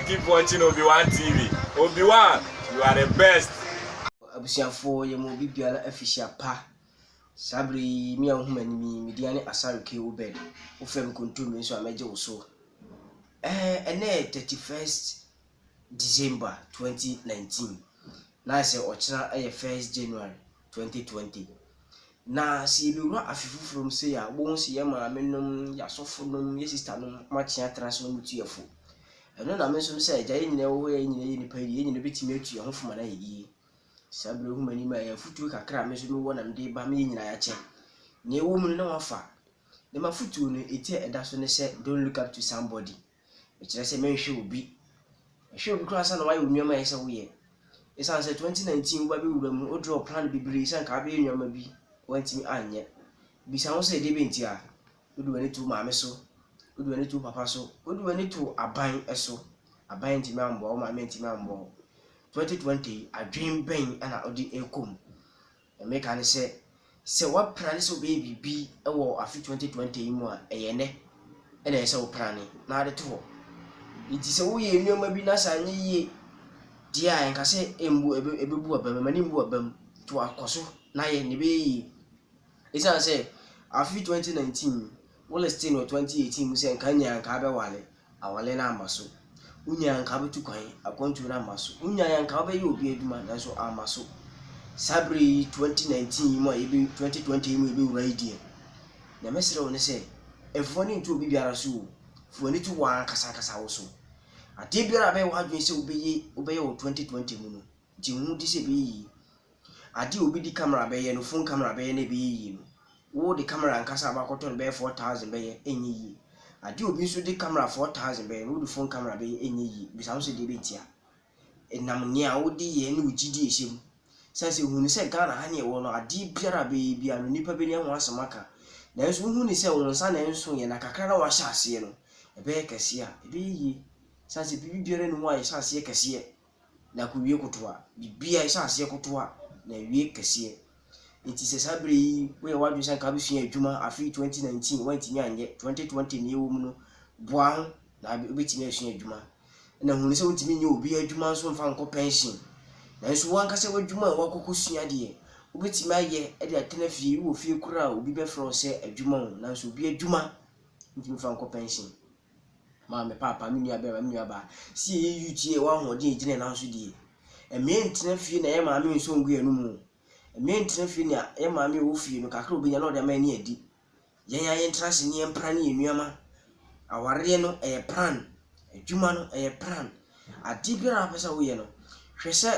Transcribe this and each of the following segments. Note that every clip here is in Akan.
keep watching Obi-Wan TV. Obi-Wan, you are the best. Abusiafo ye mo bibiara official pa. Sabri mi ahumani mi diane asaruke obed. Wo fem kontum so ameje wo so. Ene 31st December 2019. Na se ochina 1st January 2020. Na si bi wura afifu from say ya won si ye ma menom ya sofo nom ye sister nom ma chia transfer mutu yefo. Eno na me so say ja ye nyina wo ye nyina ye nipa ye nyina betimi atu ye ho foma na ye. Sabri humani ma ya futu kakra me so me wona mde ba me nyina ya che. Ne wo mu na wafa. Ne ma futu no etie eda so ne se don't look up to somebody. E kire se me hwe obi. Hwe obi kra sa na wa ye onwama ye se wo ye. E san se 2019 wo ba be wura mu o draw plan bibiri san ka be onwama bi. Wantimi anye bisa ho se de benti a odu wani tu maame so odu wani tu papa so odu wani tu aban eso aban ntimi ambo o maame ntimi ambo 2020 adwen ben ana odi ekom emeka ne se wa plan so baby bi ewo afi 2020 mu a eye ne ena ese wo plan na ade to iti se wo ye nneoma bi na sa anye ye dia enka se embu ebebu abam mani mbu abam to akoso na ye ne be. It's not say after 2019, well, still no 2018, we say Kanya and Kabe Wale, our Lena Maso. Unya and Kabe to Kay, a country Namaso. Unya and Kabe, you be a man, and so Amaso. Sabri 2019, 2020 will be ready. The messenger on say, if one into be Arasu, for any to one Casancas also. A Tibia Abbey, what you say, obey 2020 moon. Jimu disagree. Adi obi di camera be no phone camera be na be yi wo di camera ankasa ba koton be 4000 be enyi yi adi obi so di camera 4000 be no di phone camera be enyi yi bisa so de bentia enam ne a wo di ye na ugidi ehiem sense hunu se Ghana ha ne wo no adi biara be bia no nipa be ne ho asemaka na enso hunu se wo nsa na enso ye na kakra na wa hya ase no ebe kese a ebe yi sense bibi biara no wa hya ase kese na ko wie kotoa bibia hya ase kotoa na wie kese enti se sabri we wadun san ka bi sua adwuma afi 2019 wantimi anye 2020 ne ewo mu no boa ho na obetimi asua adwuma na hunu se wantimi nye obi adwuma so mfa nko pension na nso wanka se wadwuma wakoko sua de obetimi aye e de atena fie wo fie kura obi be fro se adwuma na nso obi adwuma ntimi mfa nko pension ma me papa me nua ba si ye yutie wa ho de gine na nso de eme ntena fie na ye ma me nso ngu enu mu eme ntena fie na ye ma me wo fie no kakra obi nya no de ma ni adi yen ya yen trase ni empra ni enuama aware no e plan adwuma no e plan adi bira apesa wo ye no hwese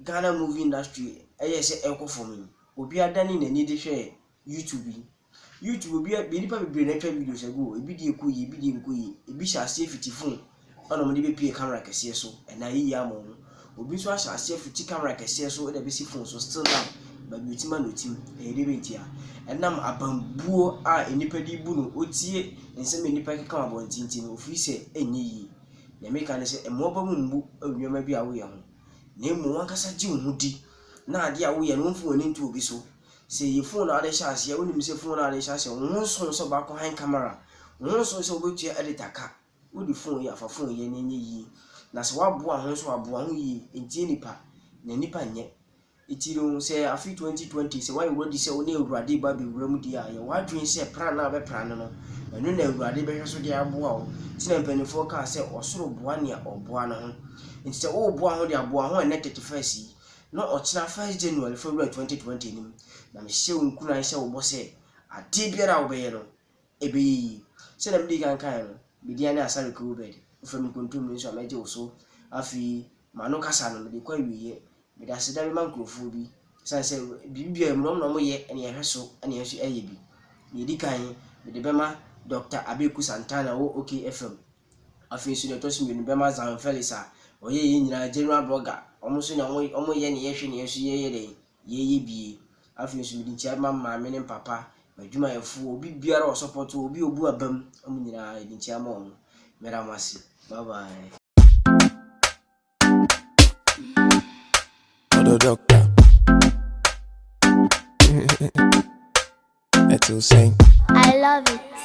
Ghana movie industry eye se ekofom obi adani na ni de hwe YouTube obi nipa bebre na twa videos ago ebi de ekoyi ebi de nkoyi ebi sha ase fiti phone ono mo de be pie camera kese so na yi ya mo obi so asha ase fiti camera kese so e be si phone so still now but utima no tim e de bentia enam abambuo a enipa di bu no otie ensem enipa keka abontintin ofi se enyi yi na meka ne se emoba mu mbu awuama bi a wo ye ho na emu wankasa ji wo di na ade a wo ye no mfu ani ntu obi so se ye phone ade sha ase woni se phone ade sha ase won so ba ko han camera won so obetua editor ka wo di phone ya fa phone ye nenye yi na se waboa ho so waboa ho yi entie nipa na nipa nye itiro se afi 2020 se why wodi se oni awurade ba be wura mu di a ye wadwen se pra na be pra no enu na awurade be hwe so de aboa wo tina mpanifo ka se osoro boa ne oboa no ho nti se wo boa ho de aboa ho na 31st no ochina 1st January February 2020 nim na me hye nkuna hye wo bo se ade biara wo be ye no ebe yi se na mdi kan kan no bidia ne asare ko bed fam kontum nso ameje wo so afi mano kasa no de kwa wiye me da se da be mankrofo bi sanse bibia mu no mo ye ene ye hweso ene ye so eye bi ye di kan me de bema Dr. Abeku Santana wo OKFM afi so de tosi me bema Zan Felisa oye ye nyina general blogger omo so na omo ye ne ye hwe ne ye so ye de ye bi afi so me di chairman ma me ne papa adwuma yefu obi biara o support obi obu abam omo nyina di chairman omo mera masi bye bye. Doctor. Let's all sing. I love it.